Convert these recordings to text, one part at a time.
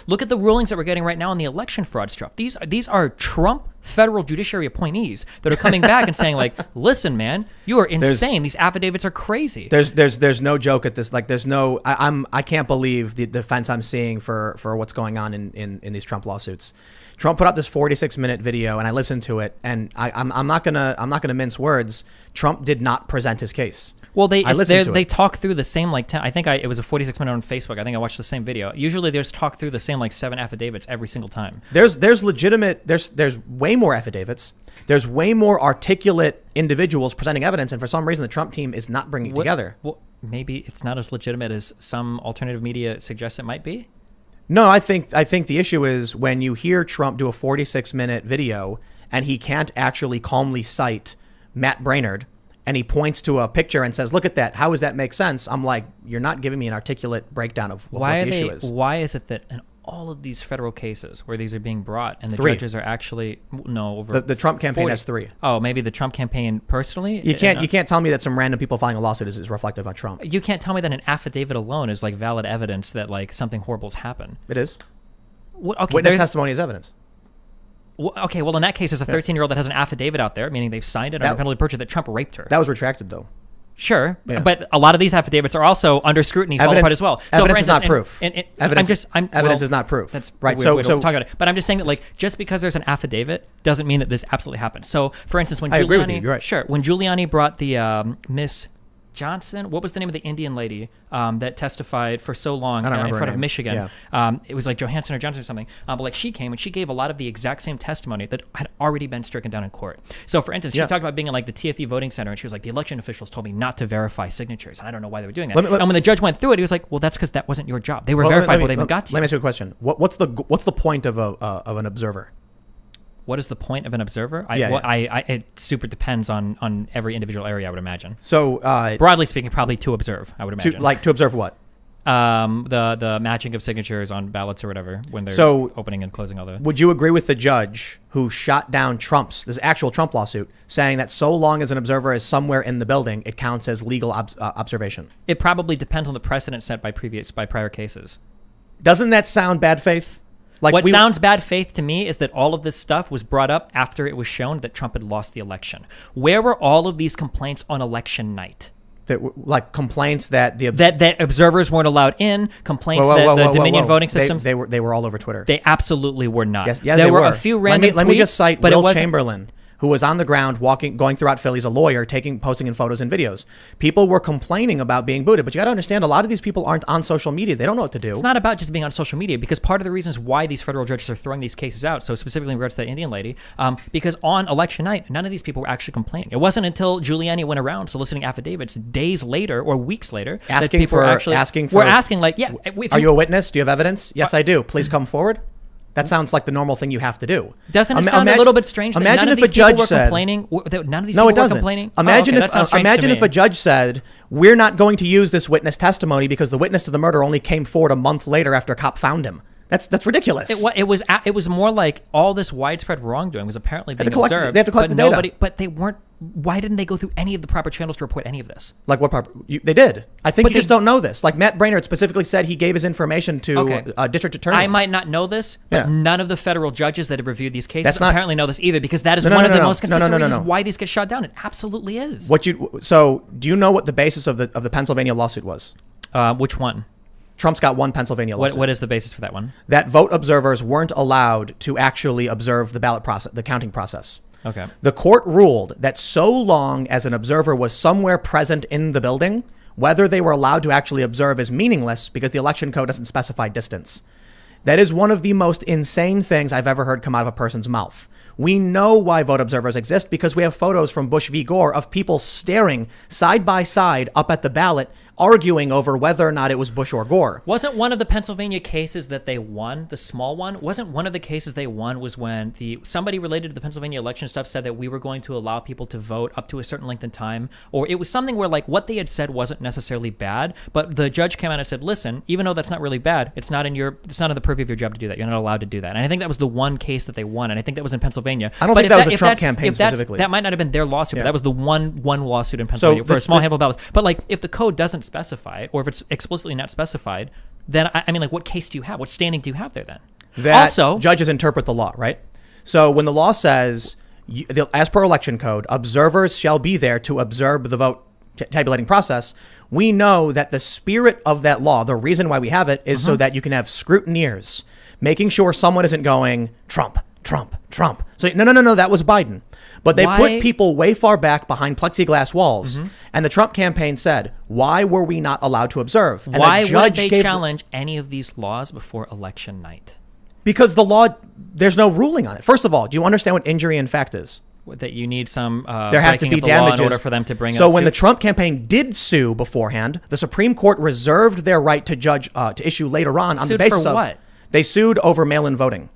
Look at the rulings that we're getting right now on the election fraud stuff. These are Trump federal judiciary appointees that are coming back and saying like, listen, man, you are insane. These affidavits are crazy. There's no joke at this. Like, there's no. I can't believe the defense I'm seeing for what's going on in these Trump lawsuits. Trump put out this 46-minute video, and I listened to it, and I'm not gonna mince words. Trump did not present his case. Well, they talk through the same like 10, it was a 46-minute on Facebook. I think I watched the same video. Usually, there's talk through the same like 7 affidavits every single time. There's way more affidavits. There's way more articulate individuals presenting evidence, and for some reason, the Trump team is not bringing it together. Well, maybe it's not as legitimate as some alternative media suggests it might be. No, I think the issue is when you hear Trump do a 46-minute video and he can't actually calmly cite Matt Brainerd, and he points to a picture and says, "Look at that. How does that make sense?" I'm like, you're not giving me an articulate breakdown of what the issue is. Why is it that in all of these federal cases where these are being brought and the judges are actually over the Trump campaign 40. has 3. Oh, maybe the Trump campaign personally? You can't tell me that some random people filing a lawsuit is reflective on Trump. You can't tell me that an affidavit alone is like valid evidence that like something horrible's happened. It is. Okay, witness testimony is evidence. Okay, well in that case, there's a 13-year-old that has an affidavit out there, meaning they've signed it under penalty of perjury that Trump raped her. That was retracted though. Sure, but a lot of these affidavits are also under scrutiny, fall apart as well. So evidence is not proof. Evidence is not proof. That's right. So talk about it. But I'm just saying that like just because there's an affidavit doesn't mean that this absolutely happened. So for instance, when agree with you. You're right. Sure, when Giuliani brought the Miss Johnson, what was the name of the Indian lady that testified for so long in front of Michigan? Yeah. It was like Johansson or Johnson or something. But like she came and she gave a lot of the exact same testimony that had already been stricken down in court. So for instance, she talked about being in like the TFE voting center, and she was like, the election officials told me not to verify signatures. And I don't know why they were doing that. And when the judge went through it, he was like, well, that's because that wasn't your job. They were verified before they even got to you. Let me ask you a question. What's the point of an observer? What is the point of an observer? It super depends on every individual area, I would imagine. So broadly speaking, probably to observe, I would imagine. To observe what? The matching of signatures on ballots or whatever when they're opening and closing all the. Would you agree with the judge who shot down this actual Trump lawsuit, saying that so long as an observer is somewhere in the building, it counts as legal observation? It probably depends on the precedent set by prior cases. Doesn't that sound bad faith? Like what sounds bad faith to me is that all of this stuff was brought up after it was shown that Trump had lost the election. Where were all of these complaints on election night? Like complaints that that observers weren't allowed in, complaints that the Dominion voting systems they were all over Twitter. They absolutely were not. Yes, there were a few random. Let me just cite Will Chamberlain, who was on the ground going throughout Philly as a lawyer, posting in photos and videos. People were complaining about being booted, but you got to understand, a lot of these people aren't on social media. They don't know what to do. It's not about just being on social media, because part of the reasons why these federal judges are throwing these cases out, so specifically in regards to that Indian lady, because on election night, none of these people were actually complaining. It wasn't until Giuliani went around soliciting affidavits days later or weeks later that people were asking like, yeah. Are you a witness? Do you have evidence? Yes, I do. Please come forward. That sounds like the normal thing you have to do. Doesn't it sound a little bit strange that none of these people were complaining? None of these people were complaining? Imagine if a judge said, we're not going to use this witness testimony because the witness to the murder only came forward a month later after a cop found him. That's ridiculous. It was more like all this widespread wrongdoing was apparently being observed. They have to collect the data. But they weren't. Why didn't they go through any of the proper channels to report any of this? Like what proper? They did. I think you just don't know this. Like Matt Brainerd specifically said he gave his information to district attorneys. I might not know this, but none of the federal judges that have reviewed these cases apparently know this either, because that is one of the most consistent reasons why these get shot down. It absolutely is. So do you know what the basis of the Pennsylvania lawsuit was? Which one? Trump's got one Pennsylvania lawsuit. What is the basis for that one? That vote observers weren't allowed to actually observe the ballot process, the counting process. Okay. The court ruled that so long as an observer was somewhere present in the building, whether they were allowed to actually observe is meaningless because the election code doesn't specify distance. That is one of the most insane things I've ever heard come out of a person's mouth. We know why vote observers exist because we have photos from Bush v. Gore of people staring side by side up at the ballot, arguing over whether or not it was Bush or Gore. Wasn't one of the Pennsylvania cases that they won, the small one, wasn't one of the cases they won was when somebody related to the Pennsylvania election stuff said that we were going to allow people to vote up to a certain length in time, or it was something where like what they had said wasn't necessarily bad, but the judge came out and said, listen, even though that's not really bad, it's not in the purview of your job to do that. You're not allowed to do that. And I think that was the one case that they won, and I think that was in Pennsylvania. I don't think that was a Trump campaign specifically. That might not have been their lawsuit, but that was the one lawsuit in Pennsylvania for a small handful of ballots. But like if the code doesn't specify it, or if it's explicitly not specified, then I mean, like, what case do you have? What standing do you have there then? That also, judges interpret the law, right? So when the law says, as per election code, observers shall be there to observe the vote tabulating process, we know that the spirit of that law, the reason why we have it, is so that you can have scrutineers making sure someone isn't going Trump, Trump, Trump. So no, that was Biden. But they put people way far back behind plexiglass walls. And the Trump campaign said, why were we not allowed to observe? And why would they challenge any of these laws before election night? Because the law, there's no ruling on it. First of all, do you understand what injury in fact is? That you need some there has to be damages in order for them to bring. So when the Trump campaign did sue beforehand, the Supreme Court reserved their right to judge to issue later on the basis of what? They sued over mail-in voting,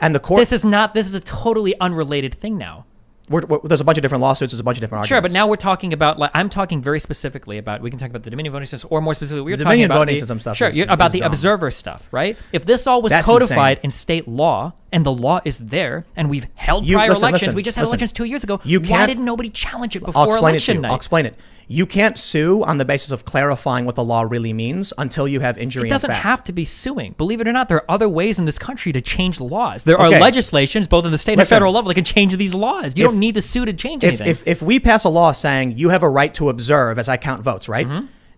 and the court. This is a totally unrelated thing now. There's a bunch of different lawsuits. There's a bunch of different arguments. Sure, but now we're talking about, like, I'm talking very specifically about, we can talk about the Dominion voting system, or more specifically, we're talking about voting system stuff. Sure, about the observer stuff, right? If this all was codified in state law, and the law is there, and we've held prior elections, we just had elections 2 years ago, why did nobody challenge it before election night? I'll explain it. You can't sue on the basis of clarifying what the law really means until you have injury in fact. It doesn't have to be suing. Believe it or not, there are other ways in this country to change laws. There are legislations, both at the state and federal level, that can change these laws. You don't need to sue to change anything. If we pass a law saying you have a right to observe as I count votes, right?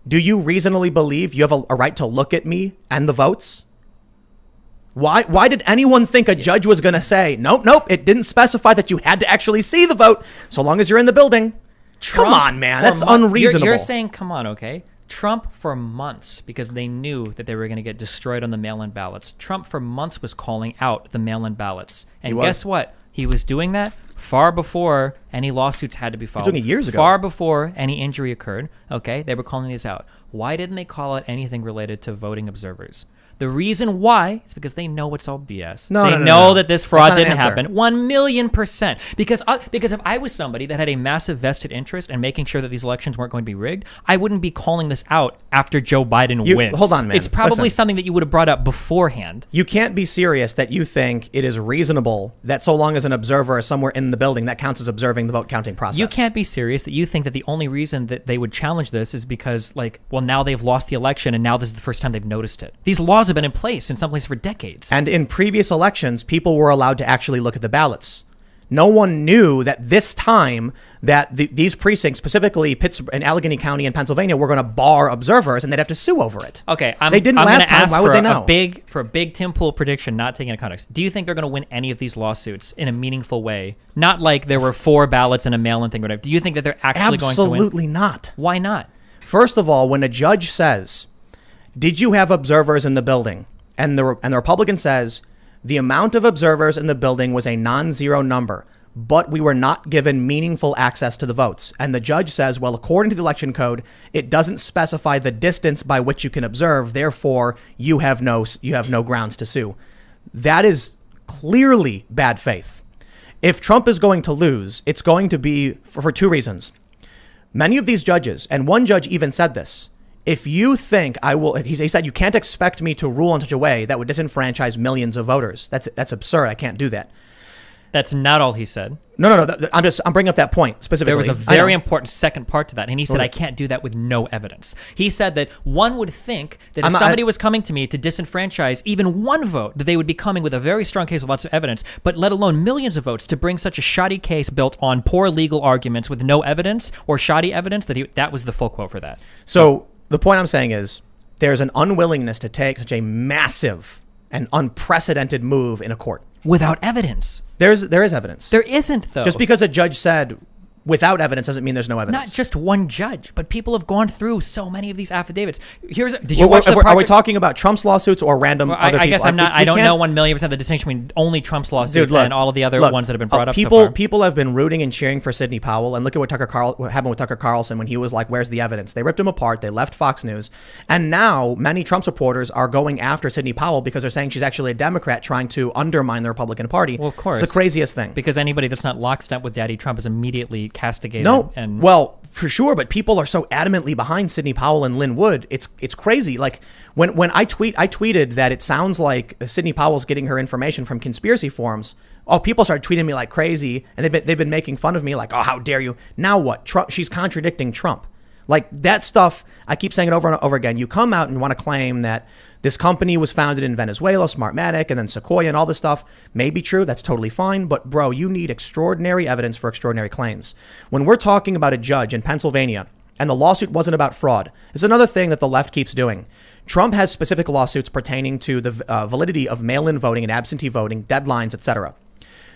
Do you reasonably believe you have a right to look at me and the votes? Why did anyone think a judge was going to say, nope, it didn't specify that you had to actually see the vote so long as you're in the building? Come on, man. That's unreasonable. You're saying, come on, okay? Trump for months, because they knew that they were going to get destroyed on the mail-in ballots. Trump for months was calling out the mail-in ballots. And guess what? He was doing that far before any lawsuits had to be filed. He was doing it years ago. Far before any injury occurred, okay? They were calling these out. Why didn't they call out anything related to voting observers? The reason why is because they know it's all BS. They know that this fraud didn't happen. 1,000,000%. Because if I was somebody that had a massive vested interest in making sure that these elections weren't going to be rigged, I wouldn't be calling this out after Joe Biden wins. Hold on, man. It's probably something that you would have brought up beforehand. You can't be serious that you think it is reasonable that so long as an observer is somewhere in the building, that counts as observing the vote counting process. You can't be serious that you think that the only reason that they would challenge this is because, like, well, now they've lost the election and now this is the first time they've noticed it. These laws have been in place in some places for decades. And in previous elections, people were allowed to actually look at the ballots. No one knew that this time that these precincts, specifically Pittsburgh and Allegheny County in Pennsylvania, were going to bar observers and they'd have to sue over it. Okay, they didn't last time. Why would they know? For a big Tim Pool prediction, not taking into context. Do you think they're going to win any of these lawsuits in a meaningful way? Not like there were 4 ballots and a mail-in thing or whatever. Do you think that they're actually going to win? Absolutely not. Why not? First of all, when a judge says, "Did you have observers in the building?" And the Republican says, the amount of observers in the building was a non-zero number, but we were not given meaningful access to the votes. And the judge says, well, according to the election code, it doesn't specify the distance by which you can observe. Therefore, you have no grounds to sue. That is clearly bad faith. If Trump is going to lose, it's going to be for 2 reasons. Many of these judges, and one judge even said this, if you think I will, he said, you can't expect me to rule in such a way that would disenfranchise millions of voters. That's absurd. I can't do that. That's not all he said. No. I'm bringing up that point specifically. There was a very important second part to that, and he said, I can't do that with no evidence. He said that one would think that if somebody was coming to me to disenfranchise even one vote, that they would be coming with a very strong case with lots of evidence, but let alone millions of votes to bring such a shoddy case built on poor legal arguments with no evidence or shoddy evidence, that was the full quote for that. So the point I'm saying is there's an unwillingness to take such a massive and unprecedented move in a court. Without evidence. There is evidence. There isn't, though. Just because a judge said without evidence doesn't mean there's no evidence. Not just one judge, but people have gone through so many of these affidavits. Are we talking about Trump's lawsuits or random other people? I guess I'm not. I don't know 1,000,000% the distinction between only Trump's lawsuits and all of the other ones that have been brought up so far. People have been rooting and cheering for Sidney Powell, and look at what happened with Tucker Carlson when he was like, "Where's the evidence?" They ripped him apart. They left Fox News, and now many Trump supporters are going after Sidney Powell because they're saying she's actually a Democrat trying to undermine the Republican Party. Well, of course, it's the craziest thing. Because anybody that's not lockstep with Daddy Trump is immediately castigated. No. Well, for sure, but people are so adamantly behind Sidney Powell and Lynn Wood. It's crazy. Like when I tweeted that it sounds like Sidney Powell's getting her information from conspiracy forums. Oh, people started tweeting me like crazy, and they've been making fun of me like, oh, how dare you? Now what? Trump? She's contradicting Trump. Like that stuff, I keep saying it over and over again. You come out and want to claim that this company was founded in Venezuela, Smartmatic, and then Sequoia and all this stuff may be true. That's totally fine. But bro, you need extraordinary evidence for extraordinary claims. When we're talking about a judge in Pennsylvania and the lawsuit wasn't about fraud, it's another thing that the left keeps doing. Trump has specific lawsuits pertaining to the validity of mail-in voting and absentee voting, deadlines, etc.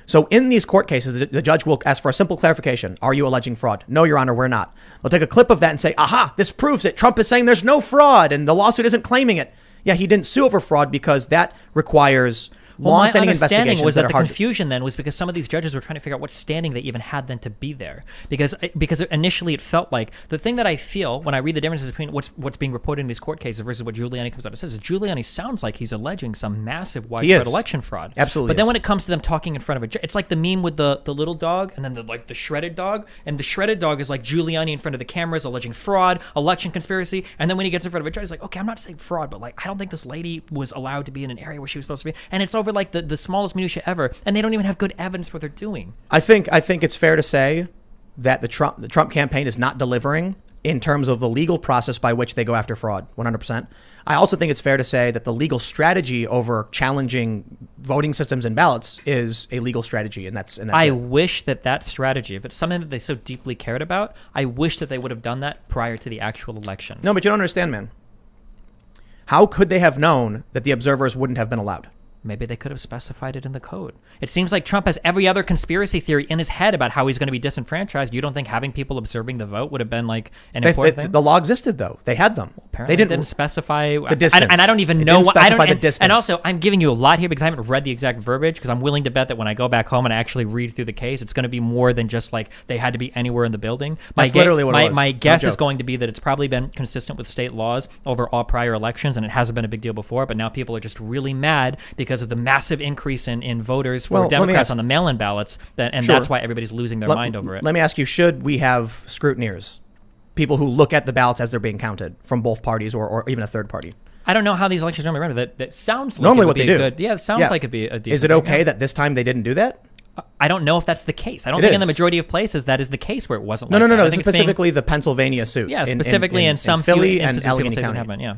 So in these court cases, the judge will ask for a simple clarification. Are you alleging fraud? No, Your Honor, we're not. They'll take a clip of that and say, aha, this proves it. Trump is saying there's no fraud and the lawsuit isn't claiming it. Yeah, he didn't sue over fraud because that requires long-standing investigations. Was that the confusion then was because some of these judges were trying to figure out what standing they even had then to be there. Because initially it felt like the thing that I feel when I read the differences between what's being reported in these court cases versus what Giuliani comes out and says is Giuliani sounds like he's alleging some massive widespread election fraud. Absolutely. But then when it comes to them talking in front of a judge, it's like the meme with the little dog and then the shredded dog. And the shredded dog is like Giuliani in front of the cameras alleging fraud, election conspiracy. And then when he gets in front of a judge, he's like, okay, I'm not saying fraud, but like I don't think this lady was allowed to be in an area where she was supposed to be. And it's over like the smallest minutia ever, and they don't even have good evidence for what they're doing. I think it's fair to say that the Trump campaign is not delivering in terms of the legal process by which they go after fraud, 100%. I also think it's fair to say that the legal strategy over challenging voting systems and ballots is a legal strategy, and that's I wish that strategy, if it's something that they so deeply cared about, I wish that they would have done that prior to the actual elections. No, but you don't understand, man. How could they have known that the observers wouldn't have been allowed? Maybe they could have specified it in the code. It seems like Trump has every other conspiracy theory in his head about how he's going to be disenfranchised. You don't think having people observing the vote would have been like an important thing? The law existed, though. They had them. Well, apparently they didn't specify the distance. And I don't even know what the distance. And also, I'm giving you a lot here because I haven't read the exact verbiage because I'm willing to bet that when I go back home and I actually read through the case, it's going to be more than just like they had to be anywhere in the building. That's literally what it was. My guess is going to be that it's probably been consistent with state laws over all prior elections, and it hasn't been a big deal before, but now people are just really mad because of the massive increase in voters for Democrats on the mail-in ballots, that's why everybody's losing their mind over it. Let me ask you, should we have scrutineers, people who look at the ballots as they're being counted from both parties or even a third party? I don't know how these elections normally run. That sounds like normally it would what they be do. Good. Yeah, it sounds like it'd be a decent Is it okay that this time they didn't do that? I don't know if that's the case. I don't think in the majority of places that is the case where it wasn't. No. This is specifically the Pennsylvania suit. Yeah, specifically in some Philly and Allegheny County. Yeah.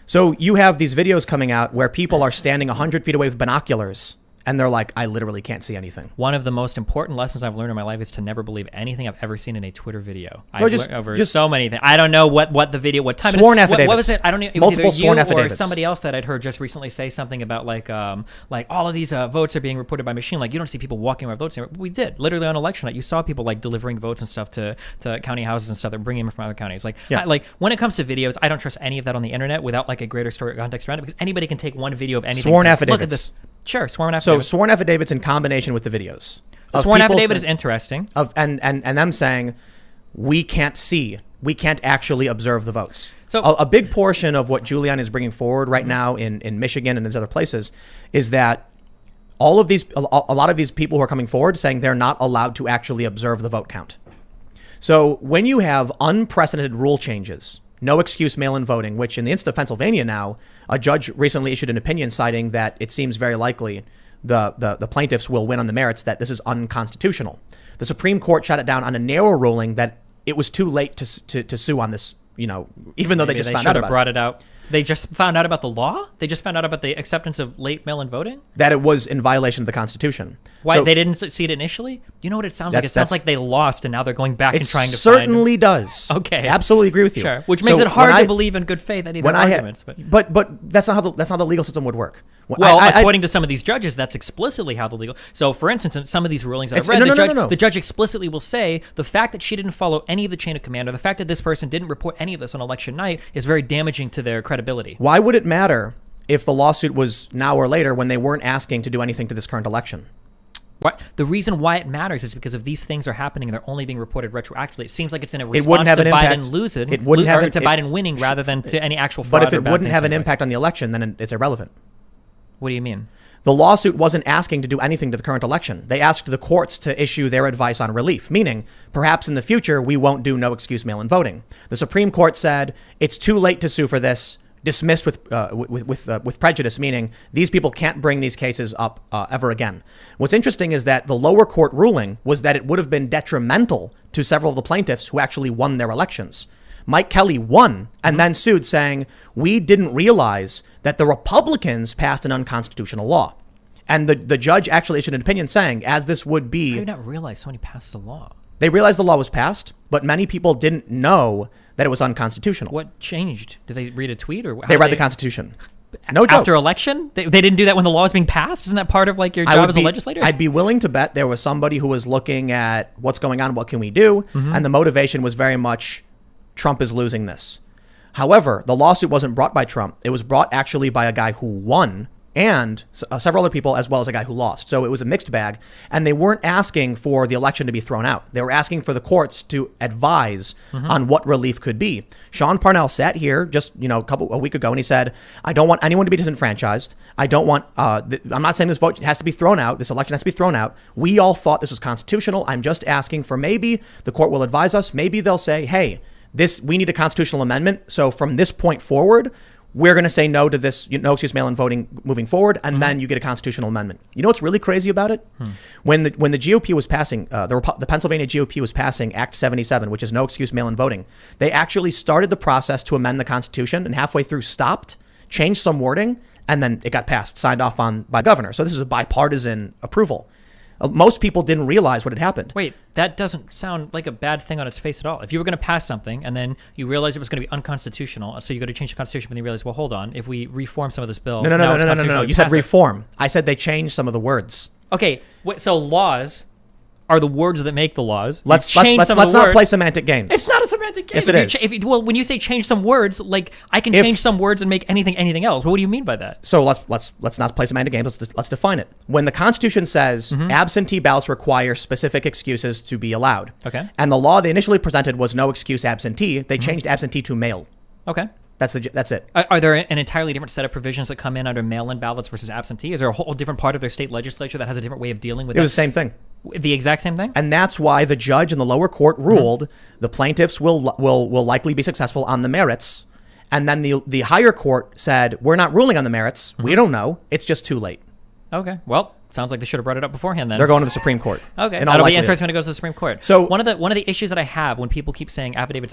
So you have these videos coming out where people are standing 100 feet away with binoculars. And they're like, I literally can't see anything. One of the most important lessons I've learned in my life is to never believe anything I've ever seen in a Twitter video. Just so many things. I don't know what the video, what time. Sworn affidavits. What was it? I don't know. It Multiple was sworn you affidavits. Or somebody else that I'd heard just recently say something about like all of these votes are being reported by machine. Like you don't see people walking around votes. We did literally on election night. You saw people like delivering votes and stuff to county houses and stuff. They're bringing them from other counties. Like when it comes to videos, I don't trust any of that on the internet without like a greater story context around it because anybody can take one video of anything. Sworn affidavits. Look at this. Sure, sworn affidavit. So sworn affidavits in combination with the videos. The sworn affidavit is interesting. And them saying, we can't see, we can't actually observe the votes. So a big portion of what Giuliani is bringing forward right now in Michigan and these other places is that a lot of these people who are coming forward saying they're not allowed to actually observe the vote count. So when you have unprecedented rule changes, no excuse mail-in voting, which in the instance of Pennsylvania now, a judge recently issued an opinion citing that it seems very likely the plaintiffs will win on the merits that this is unconstitutional. The Supreme Court shot it down on a narrow ruling that it was too late to sue on this, even though they just found out about it. Brought it out. They just found out about the law? They just found out about the acceptance of late mail-in voting? That it was in violation of the Constitution. Why, they didn't see it initially? You know what it sounds like? It sounds like they lost and now they're going back and trying to find... It certainly does. Okay. Absolutely agree with you. Sure. Which makes it hard to believe in good faith any of their arguments. But that's not how the legal system would work. According to some of these judges, that's explicitly how the legal... So, for instance, in some of these rulings that I've read, the judge explicitly will say the fact that she didn't follow any of the chain of command or the fact that this person didn't report any of this on election night is very damaging to their credibility. Why would it matter if the lawsuit was now or later when they weren't asking to do anything to this current election? The reason why it matters is because if these things are happening and they're only being reported retroactively, it seems like it's in a response to Biden losing, to Biden winning rather than to any actual fraud. But if it wouldn't have an impact on the election, then it's irrelevant. What do you mean? The lawsuit wasn't asking to do anything to the current election. They asked the courts to issue their advice on relief, meaning perhaps in the future we won't do no excuse mail-in voting. The Supreme Court said it's too late to sue for this. Dismissed with prejudice, meaning these people can't bring these cases up ever again. What's interesting is that the lower court ruling was that it would have been detrimental to several of the plaintiffs who actually won their elections. Mike Kelly won and then sued, saying, we didn't realize that the Republicans passed an unconstitutional law. And the judge actually issued an opinion saying, as this would be... How did not realize somebody passed the law? They realized the law was passed, but many people didn't know that it was unconstitutional. What changed? Did they read a tweet? Or they read the Constitution. No joke. After election? They didn't do that when the law was being passed? Isn't that part of like your job as a legislator? I'd be willing to bet there was somebody who was looking at what's going on, what can we do? And the motivation was very much, Trump is losing this. However, the lawsuit wasn't brought by Trump. It was brought actually by a guy who won and several other people, as well as a guy who lost. So it was a mixed bag. And they weren't asking for the election to be thrown out. They were asking for the courts to advise on what relief could be. Sean Parnell sat here just a week ago, and he said, I don't want anyone to be disenfranchised. I don't want, I'm not saying this vote has to be thrown out. This election has to be thrown out. We all thought this was constitutional. I'm just asking for maybe the court will advise us. Maybe they'll say, hey, we need a constitutional amendment. So from this point forward, we're going to say no to this, no excuse mail-in voting moving forward, and then you get a constitutional amendment. You know what's really crazy about it? When the GOP was passing, the Pennsylvania GOP was passing Act 77, which is no excuse mail-in voting, they actually started the process to amend the Constitution and halfway through stopped, changed some wording, and then it got passed, signed off on by the governor. So this is a bipartisan approval. Most people didn't realize what had happened. Wait, that doesn't sound like a bad thing on its face at all. If you were going to pass something and then you realized it was going to be unconstitutional, so you go to change the Constitution, but then you realize, well, hold on, if we reform some of this bill... No. You said reform. I said they changed some of the words. Okay, so laws are the words that make the laws. Let's not play semantic games. It's not a semantic game. Yes, it is. Well, when you say change some words, like I can change some words and make anything else. What do you mean by that? So let's not play semantic games. Let's define it. When the Constitution says absentee ballots require specific excuses to be allowed, okay, and the law they initially presented was no excuse absentee, they changed absentee to mail. Okay. That's it. Are there an entirely different set of provisions that come in under mail-in ballots versus absentee? Is there a whole different part of their state legislature that has a different way of dealing with it? It was the same thing. The exact same thing? And that's why the judge in the lower court ruled the plaintiffs will likely be successful on the merits. And then the higher court said, we're not ruling on the merits. We don't know. It's just too late. Okay. Well, sounds like they should have brought it up beforehand then. They're going to the Supreme Court. Okay. That'll be interesting when it goes to the Supreme Court. So one of the issues that I have when people keep saying affidavits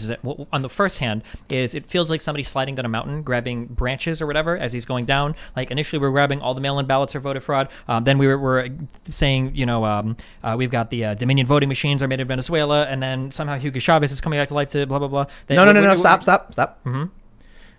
is that on the first hand is it feels like somebody sliding down a mountain, grabbing branches or whatever as he's going down. Like initially we're grabbing all the mail-in ballots or voter fraud. Then we were saying, we've got the Dominion voting machines are made in Venezuela. And then somehow Hugo Chavez is coming back to life to blah, blah, blah. No. Stop. Mm-hmm.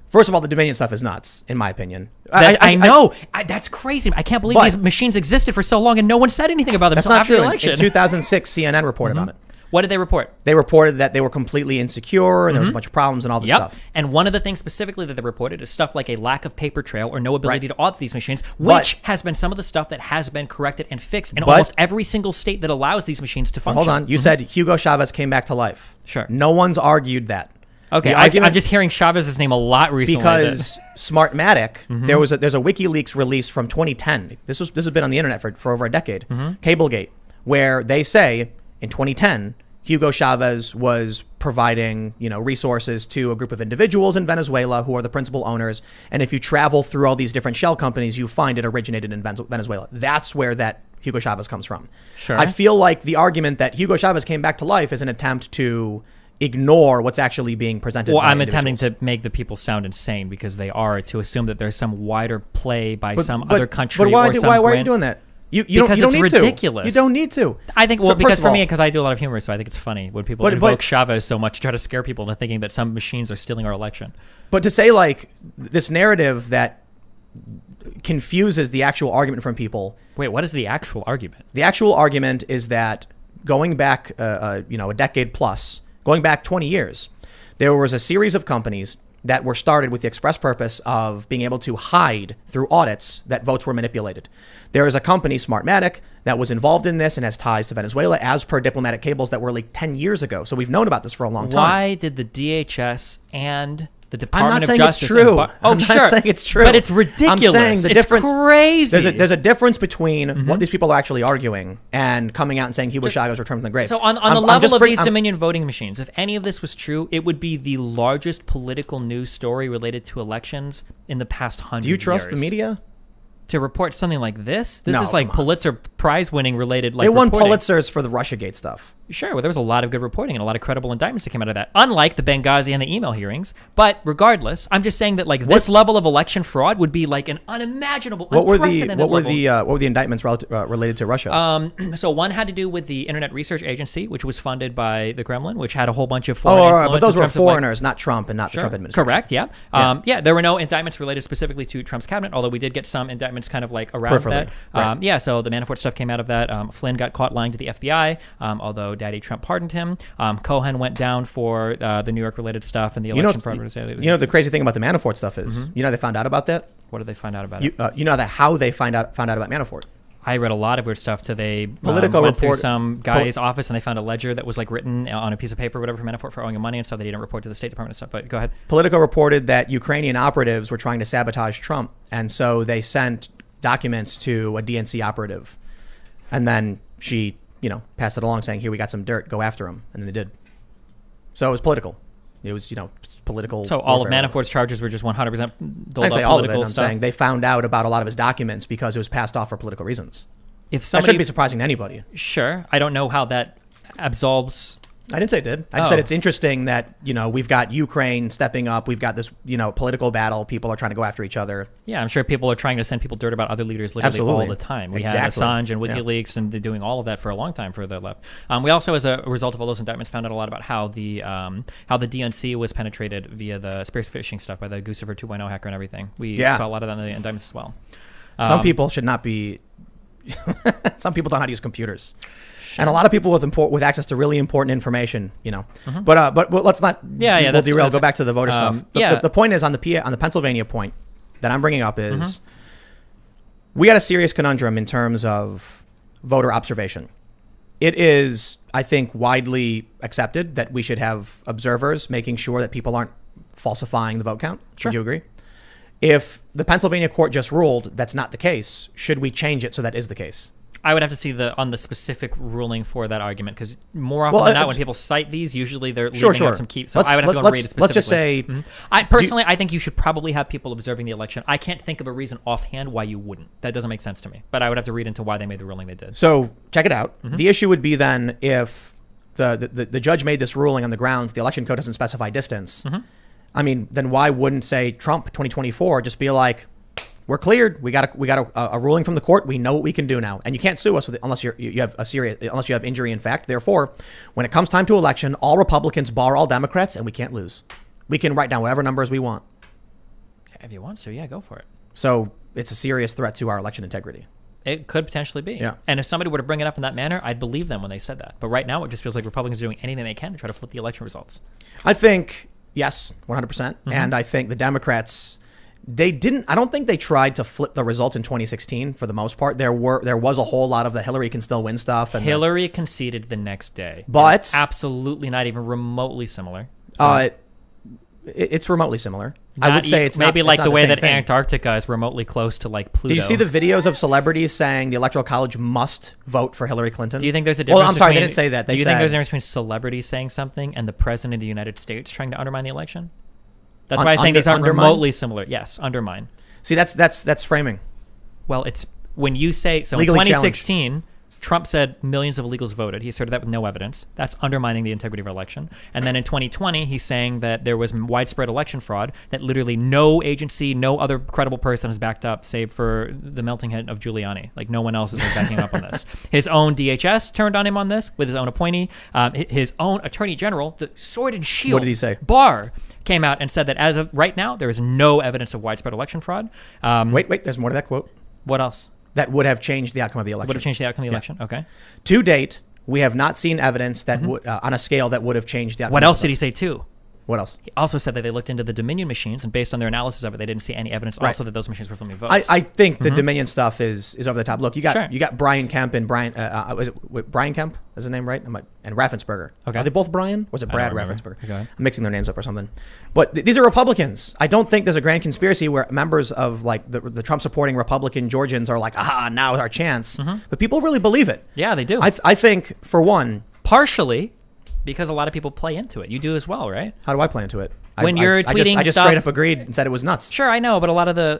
First of all, the Dominion stuff is nuts, in my opinion. I know. That's crazy. I can't believe these machines existed for so long and no one said anything about them until after the election. In 2006, CNN reported on it. What did they report? They reported that they were completely insecure and there was a bunch of problems and all this stuff. And one of the things specifically that they reported is stuff like a lack of paper trail or no ability to audit these machines, which has been some of the stuff that has been corrected and fixed in almost every single state that allows these machines to function. Hold on. You said Hugo Chavez came back to life. Sure. No one's argued that. Okay, I'm just hearing Chavez's name a lot recently. Because Smartmatic, there's a WikiLeaks release from 2010. This has been on the internet for over a decade. Cablegate, where they say in 2010 Hugo Chavez was providing resources to a group of individuals in Venezuela who are the principal owners. And if you travel through all these different shell companies, you find it originated in Venezuela. That's where that Hugo Chavez comes from. Sure. I feel like the argument that Hugo Chavez came back to life is an attempt to ignore what's actually being presented. Well, I'm attempting to make the people sound insane because they are, to assume that there's some wider play by some other country. But why are you doing that? You don't need ridiculous. You don't need to. I think, because for me, because I do a lot of humor, so I think it's funny when people invoke Chavez so much to try to scare people into thinking that some machines are stealing our election. But to say like this narrative that confuses the actual argument from people. Wait, what is the actual argument? The actual argument is that going back, a decade plus, going back 20 years, there was a series of companies that were started with the express purpose of being able to hide through audits that votes were manipulated. There is a company, Smartmatic, that was involved in this and has ties to Venezuela as per diplomatic cables that were leaked 10 years ago. So we've known about this for a long time. Why did the DHS and the Department of Justice... I'm not saying it's true. But it's ridiculous. I'm saying the difference... It's crazy. There's a difference between what these people are actually arguing and coming out and saying Hugo Chavez returned from the grave. So on the level of these Dominion voting machines, if any of this was true, it would be the largest political news story related to elections in the past 100 years. Do you trust the media? To report something like this? This is like Pulitzer Prize winning related. Like they won reporting. Pulitzers for the Russiagate stuff. Sure, well, there was a lot of good reporting and a lot of credible indictments that came out of that, unlike the Benghazi and the email hearings. But regardless, I'm just saying that like this level of election fraud would be like an unimaginable, unprecedented level. What were the indictments related to Russia? So one had to do with the Internet Research Agency, which was funded by the Kremlin, which had a whole bunch of foreign influence. But those were foreigners, not Trump and not the Trump administration. Correct, yeah. There were no indictments related specifically to Trump's cabinet, although we did get some indictments kind of like around that. Right. So the Manafort stuff came out of that. Flynn got caught lying to the FBI, although Daddy Trump pardoned him. Cohen went down for the New York related stuff and the election fraud. The crazy thing about the Manafort stuff is, they found out about that? What did they find out about it? How they found out about Manafort? I read a lot of weird stuff. They went through some guy's office and they found a ledger that was like written on a piece of paper, whatever, for Manafort for owing him money and stuff that he didn't report to the State Department and stuff. But go ahead. Politico reported that Ukrainian operatives were trying to sabotage Trump, and so they sent documents to a DNC operative, and then she passed it along saying, here, we got some dirt, go after him. And then they did. So it was political. It was, political. So all of Manafort's charges were just 100% doled I'd say up all of it. political I'm stuff? saying they found out about a lot of his documents because it was passed off for political reasons. That shouldn't be surprising to anybody. Sure. I don't know how that absolves. I didn't say it did. I just said it's interesting that, we've got Ukraine stepping up. We've got this, political battle. People are trying to go after each other. Yeah, I'm sure people are trying to send people dirt about other leaders literally all the time. We had Assange and WikiLeaks and they're doing all of that for a long time for the left. We also, as a result of all those indictments, found out a lot about how the DNC was penetrated via the spear phishing stuff by the Guccifer 2.0 hacker and everything. We saw a lot of that in the indictments as well. Some people should not be... Some people don't know how to use computers. And a lot of people with access to really important information, But let's not. We'll derail. Go back to the voter stuff. The point is on the Pennsylvania point that I'm bringing up is we got a serious conundrum in terms of voter observation. It is, I think, widely accepted that we should have observers making sure that people aren't falsifying the vote count. Sure. Would you agree? If the Pennsylvania court just ruled that's not the case, should we change it so that is the case? I would have to see on the specific ruling for that argument, because more often than not, when people cite these, usually they're leaving out some key. So I would have to go and read it specifically. Let's just say, I think you should probably have people observing the election. I can't think of a reason offhand why you wouldn't. That doesn't make sense to me. But I would have to read into why they made the ruling they did. So check it out. The issue would be then if the judge made this ruling on the grounds the election code doesn't specify distance. I mean, then why wouldn't, say, Trump 2024 just be like, we're cleared. We got a ruling from the court. We know what we can do now, and you can't sue us unless you have injury in fact. Therefore, when it comes time to election, all Republicans bar all Democrats, and we can't lose. We can write down whatever numbers we want. If you want to, yeah, go for it. So it's a serious threat to our election integrity. It could potentially be. Yeah. And if somebody were to bring it up in that manner, I'd believe them when they said that. But right now, it just feels like Republicans are doing anything they can to try to flip the election results. I think, yes, 100%. And I think the Democrats... I don't think they tried to flip the results in 2016 for the most part. There was a whole lot of the Hillary can still win stuff. And Hillary conceded the next day. But it's absolutely not even remotely similar. It's remotely similar. I would say it's maybe not, like it's the not way the that thing. Antarctica is remotely close to like Pluto. Do you see the videos of celebrities saying the Electoral College must vote for Hillary Clinton? Do you think there's a difference? Well, I'm sorry, they didn't say that. Do you think there's a difference between celebrities saying something and the president of the United States trying to undermine the election? That's why I'm saying these aren't remotely similar. Yes, undermine. See, that's framing. Well, it's when you say so. Legally in 2016, Trump said millions of illegals voted. He asserted that with no evidence. That's undermining the integrity of our election. And then in 2020, he's saying that there was widespread election fraud that literally no agency, no other credible person has backed up, save for the melting head of Giuliani. Like no one else is backing him up on this. His own DHS turned on him on this with his own appointee. His own attorney general, the sword and shield. What did he say? Barr came out and said that as of right now, there is no evidence of widespread election fraud. Wait, there's more to that quote. What else? That would have changed the outcome of the election. Would have changed the outcome of the election. Okay. To date, we have not seen evidence that would, on a scale that would have changed the outcome. What else did he say too? What else? He also said that they looked into the Dominion machines, and based on their analysis of it, they didn't see any evidence also that those machines were flipping votes. I think the Dominion stuff is over the top. Look, you got Brian Kemp and Brian. Was it Brian Kemp? Is his name right? And Raffensperger. Okay. Are they both Brian? Or was it Brad Raffensperger? Okay. I'm mixing their names up or something. But these are Republicans. I don't think there's a grand conspiracy where members of like the Trump supporting Republican Georgians are like, aha, now is our chance. But people really believe it. Yeah, they do. I think for one, partially because a lot of people play into it. You do as well, right? How do I play into it? When you're tweeting I just stuff, straight up agreed and said it was nuts. Sure, I know, but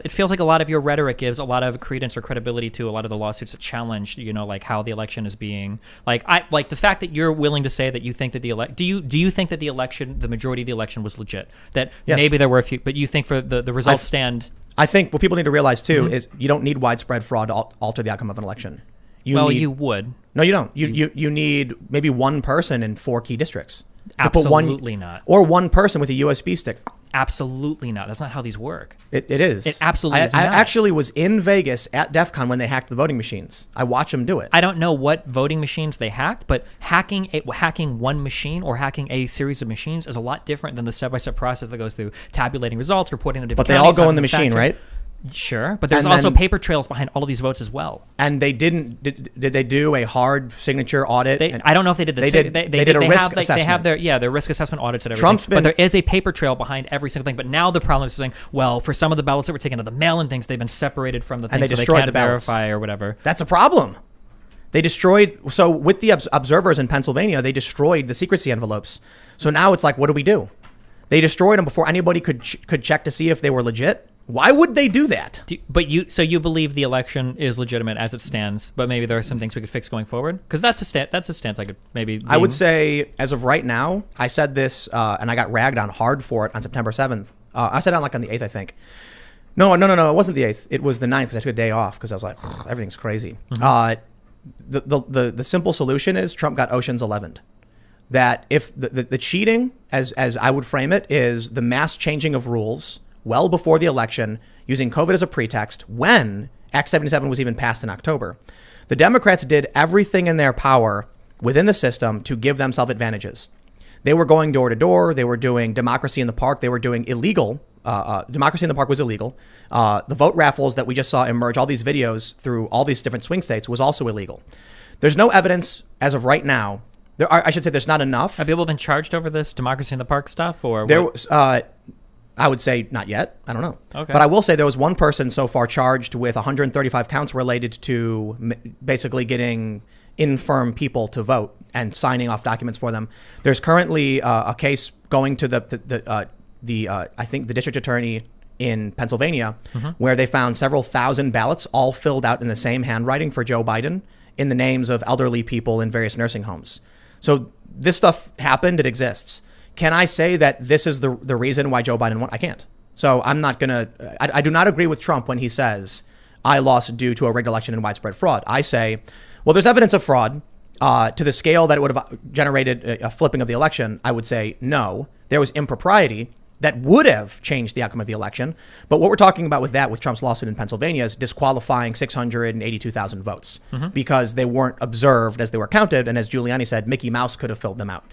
it feels like a lot of your rhetoric gives a lot of credence or credibility to a lot of the lawsuits that challenge, like how the election is being, like the fact that you're willing to say that you think that do you think that the majority of the election was legit? That maybe there were a few, but you think for the results stand. I think what people need to realize too is you don't need widespread fraud to alter the outcome of an election. You would. No, you don't. You need maybe one person in 4 key districts. Absolutely not. Or one person with a USB stick. Absolutely not. That's not how these work. It is. It absolutely is not. I actually was in Vegas at DEF CON when they hacked the voting machines. I watched them do it. I don't know what voting machines they hacked, but hacking one machine or hacking a series of machines is a lot different than the step-by-step process that goes through tabulating results, reporting them to different counties. But they all go in the machine, right? Sure, but there's also paper trails behind all of these votes as well. And they didn't. Did they do a hard signature audit? I don't know if they did. They did a risk assessment. They have their risk assessment audits and everything. But there is a paper trail behind every single thing. But now the problem is saying, well, for some of the ballots that were taken to the mail-in things, they've been separated from the things, and they so destroyed they can't the ballots. verify or whatever. That's a problem. They destroyed. So with the observers in Pennsylvania, they destroyed the secrecy envelopes. So now it's like, what do we do? They destroyed them before anybody could check to see if they were legit. Why would they do that? But you believe the election is legitimate as it stands, but maybe there are some things we could fix going forward? Because that's a stance I could maybe... I would say, as of right now, I said this, and I got ragged on hard for it on September 7th. I said it on the 8th, I think. No, it wasn't the 8th. It was the 9th because I took a day off because I was like, everything's crazy. Mm-hmm. The simple solution is Trump got Ocean's 11'd. That if the cheating, as I would frame it, is the mass changing of rules well before the election, using COVID as a pretext, when Act 77 was even passed in October. The Democrats did everything in their power within the system to give themselves advantages. They were going door to door. They were doing democracy in the park. They were doing illegal. Democracy in the park was illegal. The vote raffles that we just saw emerge, all these videos through all these different swing states, was also illegal. There's no evidence as of right now. There's not enough. Have people been charged over this democracy in the park stuff? Or there was... I would say not yet. I don't know. Okay. But I will say there was one person so far charged with 135 counts related to basically getting infirm people to vote and signing off documents for them. There's currently a case going to I think the district attorney in Pennsylvania, where they found several thousand ballots all filled out in the same handwriting for Joe Biden in the names of elderly people in various nursing homes. So this stuff happened. It exists. Can I say that this is the reason why Joe Biden won? I can't. So I'm not going to... I do not agree with Trump when he says, I lost due to a rigged election and widespread fraud. I say, well, there's evidence of fraud to the scale that it would have generated a flipping of the election. I would say, no, there was impropriety that would have changed the outcome of the election. But what we're talking about with Trump's lawsuit in Pennsylvania is disqualifying 682,000 votes because they weren't observed as they were counted. And as Giuliani said, Mickey Mouse could have filled them out.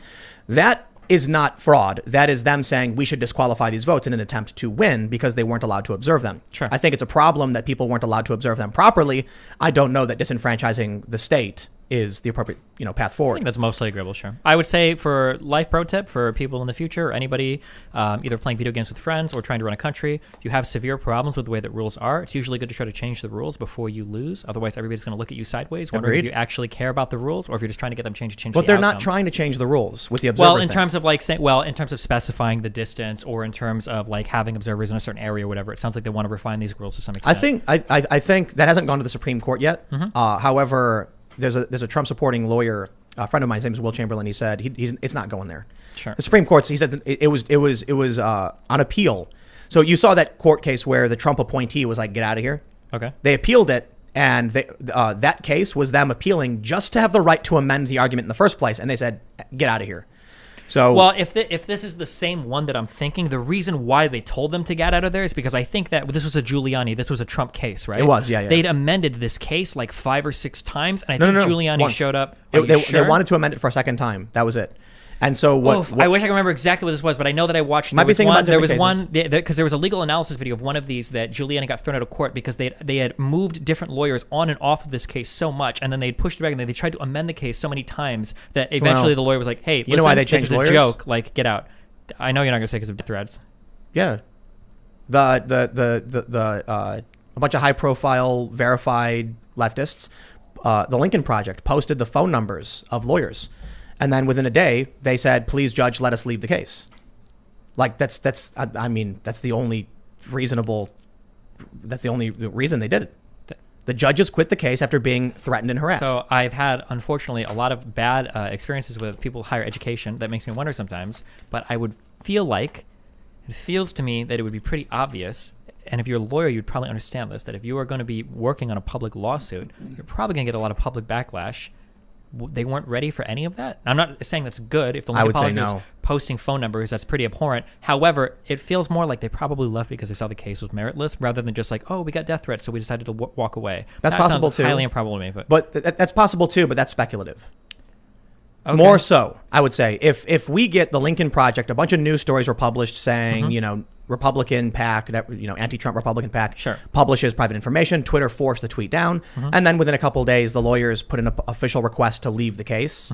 That is not fraud. That is them saying we should disqualify these votes in an attempt to win because they weren't allowed to observe them. Sure. I think it's a problem that people weren't allowed to observe them properly. I don't know that disenfranchising the state is the appropriate, path forward. I think that's mostly agreeable, sure. I would say for life pro tip for people in the future or anybody either playing video games with friends or trying to run a country, if you have severe problems with the way that rules are, it's usually good to try to change the rules before you lose. Otherwise, everybody's going to look at you sideways, wondering if you actually care about the rules or if you're just trying to get them changed. But they're not trying to change the rules with the observer Well, in terms of specifying the distance or in terms of like having observers in a certain area or whatever, it sounds like they want to refine these rules to some extent. I think that hasn't gone to the Supreme Court yet. However, there's a Trump supporting lawyer, a friend of mine, his name is Will Chamberlain. He said it's not going there. Sure. The Supreme Court, he said it was on appeal. So you saw that court case where the Trump appointee was like, get out of here. Okay. They appealed it. And that case was them appealing just to have the right to amend the argument in the first place. And they said, get out of here. So, well, if this is the same one that I'm thinking, the reason why they told them to get out of there is because I think that this was a Trump case, right? It was, yeah. They'd amended this case like 5 or 6 times, and I think Giuliani once. showed up. They wanted to amend it for a second time. That was it. And so I wish I could remember exactly what this was, but I know that I watched. There was one because there was a legal analysis video of one of these that Giuliani got thrown out of court because they had moved different lawyers on and off of this case so much, and then they pushed it back and they tried to amend the case so many times that eventually the lawyer was like, "Hey, listen, why they changed lawyers? This is a joke. Like, get out." I know you're not going to say because of threads. Yeah, a bunch of high-profile verified leftists, the Lincoln Project posted the phone numbers of lawyers. And then within a day, they said, please, judge, let us leave the case. Like I mean, that's the only reason they did it. The judges quit the case after being threatened and harassed. So I've had, unfortunately, a lot of bad experiences with people with higher education. That makes me wonder sometimes. But I would feel like, it feels to me that it would be pretty obvious, and if you're a lawyer, you'd probably understand this, that if you are going to be working on a public lawsuit, you're probably going to get a lot of public backlash. They weren't ready for any of that. I'm not saying that's good. If the Lincoln Politics is posting phone numbers, that's pretty abhorrent. However, it feels more like they probably left because they saw the case was meritless, rather than just like, oh, we got death threats, so we decided to walk away. That's possible too. Highly improbable to me, but that's possible too. But that's speculative. Okay. More so, I would say, if we get the Lincoln Project, a bunch of news stories were published saying, Republican PAC, anti-Trump Republican PAC publishes private information. Twitter forced the tweet down. And then within a couple of days, the lawyers put in an official request to leave the case.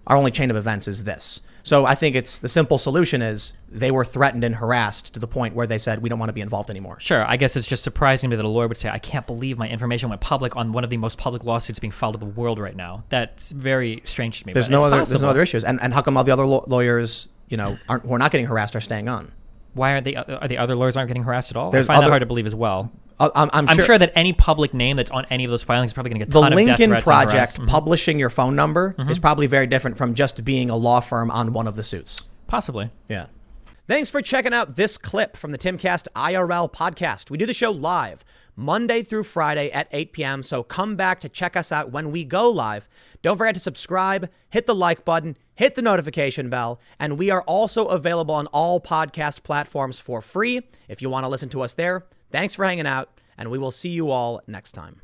Our only chain of events is this. So I think the simple solution is they were threatened and harassed to the point where they said, we don't want to be involved anymore. Sure. I guess it's just surprising to me that a lawyer would say, I can't believe my information went public on one of the most public lawsuits being filed in the world right now. That's very strange to me. There's no other issues. And how come all the other lawyers, who are not getting harassed are staying on? Why are the other lawyers aren't getting harassed at all? I find that hard to believe as well. I'm sure that any public name that's on any of those filings is probably going to get a ton of death threats. The Lincoln Project publishing your phone number is probably very different from just being a law firm on one of the suits. Possibly. Yeah. Thanks for checking out this clip from the Timcast IRL podcast. We do the show live Monday through Friday at 8 p.m. So come back to check us out when we go live. Don't forget to subscribe, hit the like button, hit the notification bell, and we are also available on all podcast platforms for free if you want to listen to us there. Thanks for hanging out, and we will see you all next time.